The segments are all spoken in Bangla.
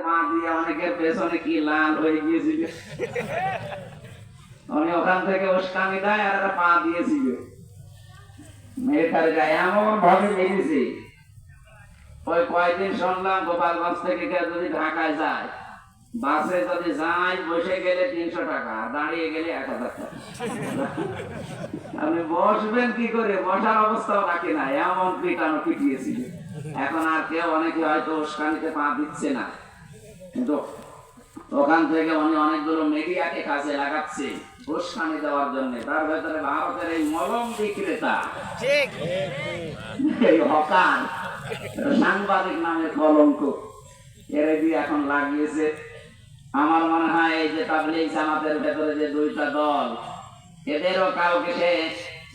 পা দিয়ে অনেকের পেছনে কি লাল হয়ে গিয়েছিল, উনি ওখান থেকে উস্কানি দেয় আর পা দিয়েছিল, মেয়েটার গায়ে এমন ভাবে মেরেছে। ওই কয়েকদিন শুনলাম গোপালগঞ্জ থেকে কেউ যদি ঢাকায় যায়, বাসে যদি যায় বসে গেলে 300 টাকা, দাঁড়িয়ে গেলে 1000 টাকা। আপনি বসবেন কি করে, বসার অবস্থাও রাখে না, এমন পিটানো পিটিয়েছিল। এখন আর কেউ অনেকে হয়তো উস্কানিতে পা দিচ্ছে না, কিন্তু ওখান থেকে উনি অনেকগুলো মিডিয়াকে কাজে লাগাচ্ছে উস্কানি দেওয়ার জন্য। তার ভেতরে ভারতের এই মলম বিক্রেতা, এই হকার, সাংবাদিক নামে কলঙ্ক এর দিয়ে এখন লাগিয়েছে। আমার মনে হয় এই যে তাবলীগ জামাতের ভেতরে যে দুইটা দল, এদেরও কাউকে সে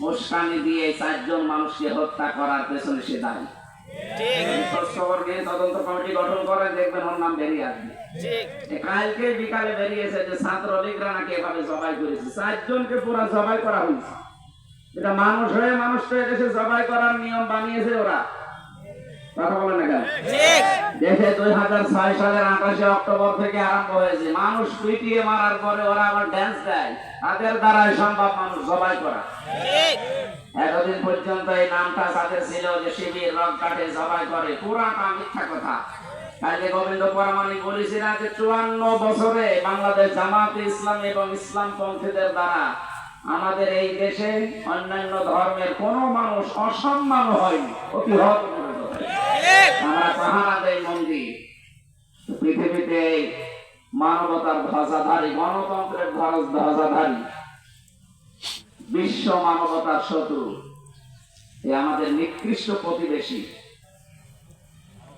উস্কানি দিয়ে 4 জন মানুষকে হত্যা করার পেছনে সে দায়ী। তদন্ত কমিটি গঠন করে, দেখবেন ওর নাম বেরিয়ে আসবে। কালকে বিকালে বেরিয়েছে যে ছাত্রলীগরা নাকি এভাবে জবাই করেছে, 4 জনকে পুরো জবাই করা হয়েছে। এটা মানুষ হয়ে মানুষকে দেশে জবাই করার নিয়ম বানিয়েছে ওরা। কথা বলেন না কেন? দেশে 2006 সালের 28শে অক্টোবর থেকে আরম্ভ হয়েছে। মানুষ পিটিয়ে মারার পরে ওরা আবার ড্যান্স দেয়, তাদের দ্বারাই সম্ভব মানুষ জবাই করা। এতদিন পর্যন্ত এই নামটা তাদের ছিল যে শিবির রক কাটে জবাই করে, পুরাটা মিথ্যা কথা। কাজে গোবিন্দ পরমাণিক বলেছিলেন যে 54 বছরে বাংলাদেশ জামাতে ইসলাম এবং ইসলাম পন্থীদের দ্বারা আমাদের এই দেশে অন্যান্য ধর্মের কোন মানুষ অসম্মান হয়নি, প্রতিহত করেছে। আমরা পাহারা দেই মন্দির। পৃথিবীতে মানবতার ধ্বজাধারী, গণতন্ত্রের ধ্বজাধারী, বিশ্ব মানবতার শত্রু এই আমাদের নিকৃষ্ট প্রতিবেশী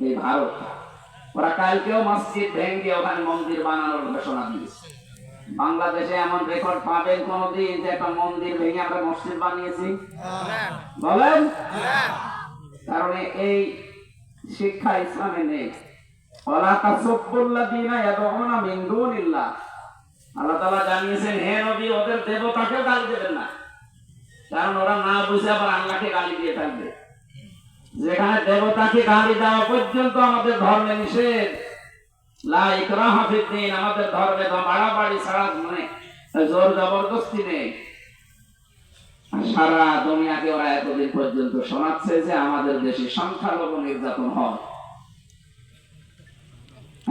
এই ভারত, ওরা কালকেও মসজিদ ভেঙে ওখানে মন্দির বানানোর ঘোষণা দিয়েছে। বাংলাদেশে এমন রেকর্ড পাবেন কোনদিন যে একটা মন্দির ভেঙে আমরা মসজিদ বানিয়েছি? বলেন। কারণ এই শিক্ষা ইসলামে নেই। ওয়ালা তাসুবুল্লাযীনা ইয়াদউনা মিন দুনিল্লাহ, আল্লাহ তাআলা জানিয়েছেন হে নবী ওদের দেবতাকে গালি দেবেন না, কারণ ওরা না বুঝে আবার আল্লাহকে গালি দিয়ে থাকবে। যেখানে দেবতাকে গালি দেওয়া পর্যন্ত আমাদের ধর্মে নিষেধ। লা ইকরাহা ফিদ-দীন, আমাদের ধর্মে বাড়াবাড়ি ছাড়া মানে জোর জবরদস্তি নেই। সারা দুনিয়াকে ওরা এতদিন পর্যন্ত শোনাচ্ছে যে আমাদের দেশে সংখ্যালঘু নির্যাতন হয়।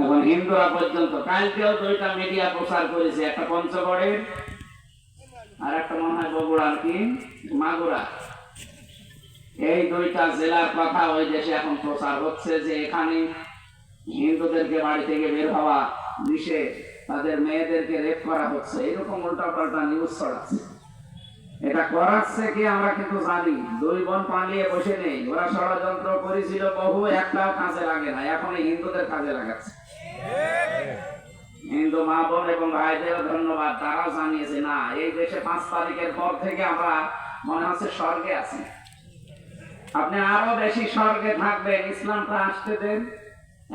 এখন হিন্দুরা পর্যন্ত, কালকেও 2টা মিডিয়া প্রচার করেছে, একটা পঞ্চগড়ের আর একটা মনে হয় বগুড়ার কি মাগুরা। এই 2টা জেলার কথা ওই দেশে এখন প্রচার হচ্ছে যে এখানে হিন্দুদেরকে বাড়ি থেকে বের হওয়া নিষেধ, তাদের মেয়েদেরকে রেপ করা হচ্ছে, এরকম উল্টাপাল্টা নিউজ ছড়াচ্ছে। এটা করাচ্ছে কি আমরা কিন্তু জানি। 2 বোন পালিয়ে বসে নেই, ওরা ষড়যন্ত্র করেছিল বহু, একটাও কাজে লাগে না, এখন হিন্দুদের কাজে লাগাচ্ছে। হিন্দু মা বোন এবং ভাইদের ধন্যবাদ, তারাও জানিয়েছে না এই দেশে 5 তারিখের পর থেকে আমরা মনে হচ্ছে স্বর্গে আছি। আপনি আরো বেশি স্বর্গে থাকবেন, ইসলামটা আসতে দেন।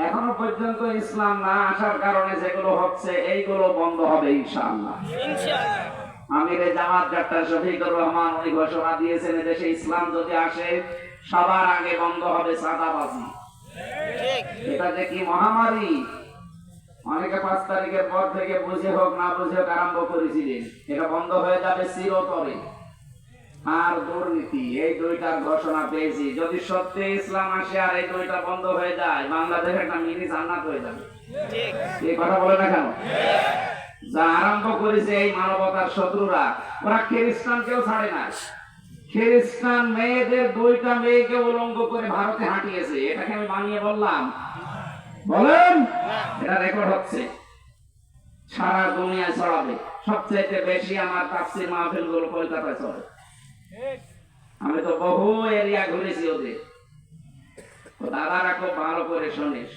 এখনো পর্যন্ত ইসলাম না আসার কারণে যেগুলো হচ্ছে এইগুলো বন্ধ হবে ইনশাআল্লাহ। আমিরে জামাত ডাক্তার শফিকুর রহমান উনি ঘোষণা দিয়েছেন দেশে ইসলাম যদি আসে সবার আগে বন্ধ হবে চাঁদাবাজি। এটা যে কি মহামারী, অনেকে 5 তারিখের পর থেকে বুঝে হোক না বুঝে হোক আরম্ভ করেছিলেন, এটা বন্ধ হয়ে যাবে চিরতরে। আর দুর্নীতি, এই 2টার ঘোষণা পেয়েছি। যদি সত্যি ইসলাম আসে আর এই 2টা বন্ধ হয়ে যায়, বাংলাদেশ একটা মিনি জান্নাত হয়ে যাবে। এই কথা বলে না কেন? যা আরম্ভ করেছে এই মানবতার শত্রুরা, ওরা খ্রিস্টানকেও ছাড়ে না। খ্রিস্টান মেয়েদের 2টা মেয়েকে উলঙ্গ করে ভারতে হাঁটিয়েছে। এটাকে আমি বানিয়ে বললাম? বলেন। এটা রেকর্ড হচ্ছে, সারা দুনিয়ায় ছড়াবে। সবচেয়ে বেশি আমার তাফসীর মাহফিল গুলো কলকাতায় চলে। আমি তো বহু এরিয়া ঘুরেছি ওদের। দাদারা খুব ভালো করে শুনিস,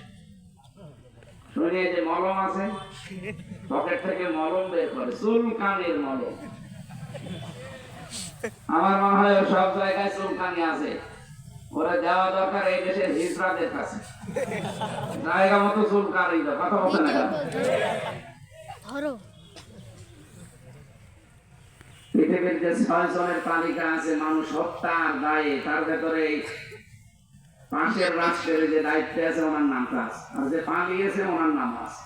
শুনে যে মলম আছে পকেট থেকে মলম বের করে, চুলকানির মলম। আমার মনে হয় সব জায়গায় চুলকানি আছে, ওরা যাওয়া দরকার এই দেশের হিজড়াদের কাছে, জায়গা মতো চুলকানি দাও। কথা বলছে না কেন? পৃথিবীর যে 6 জনের তালিকা আছে মানুষ হত্যার দায়ে, তার ভেতরে পাশের রাষ্ট্রের যে দায়িত্বে আছে ওনার নামটা আছে, আর যে পালিয়েছে ওনার নাম আছে।